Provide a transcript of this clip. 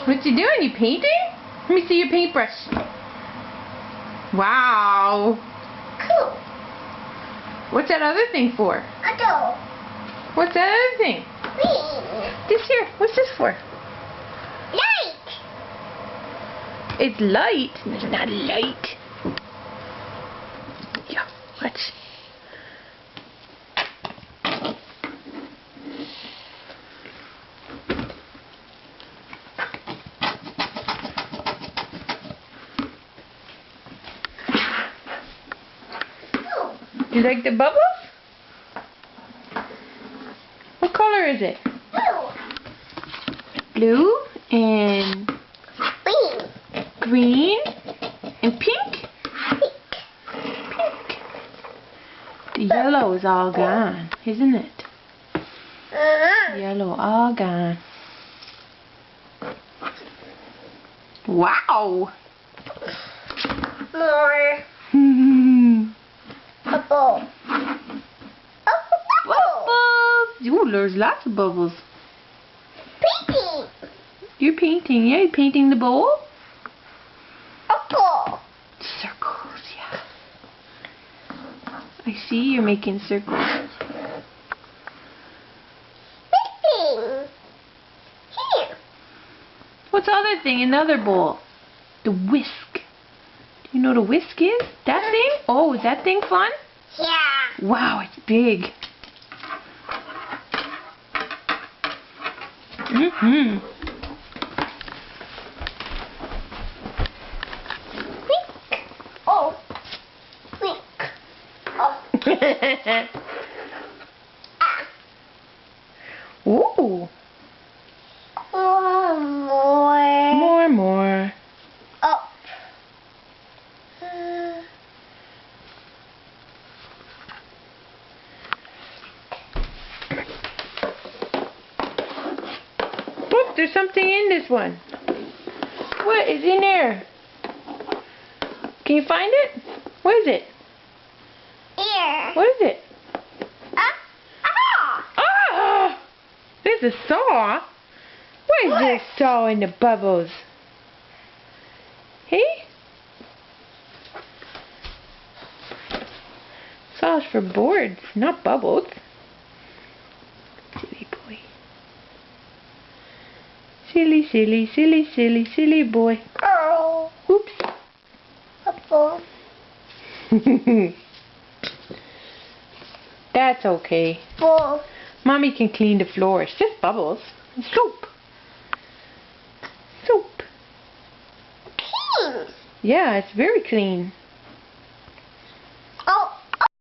What you doing? You painting? Let me see your paintbrush. Wow. Cool. What's that other thing for? A doll. What's that other thing? Green. This here. What's this for? Light. It's light. It's not light. Yeah, watch. You like the bubbles? What color is it? Blue. Blue and Green. green and pink? Pink. Pink. The yellow is all gone, isn't it? Yellow all gone. Wow. More. Bubble. Bubbles. Ooh, there's lots of bubbles. Painting. You're painting, yeah? You're painting the bowl? Apple. Circles, yeah. I see you're making circles. Painting. Here. What's the other thing in the other bowl? The whisk. Do you know what a whisk is? That thing? Oh, is that thing fun? Yeah. Wow, it's big. Mm-hmm. Quick. Oh. Quick. Oh. Ooh. More. More. Up. Look, there's something in this one. What is in there? Can you find it? What is it? Ear. What is it? Ah. Ah! There's a saw. What is this saw in the bubbles? Hey? Saw's for boards, not bubbles. Silly boy. Silly, silly, silly, silly, silly boy. Oh. Oops. Apple. That's okay. Ball. Mommy can clean the floor. It's just bubbles. It's soap. Soap. Clean. Yeah, it's very clean.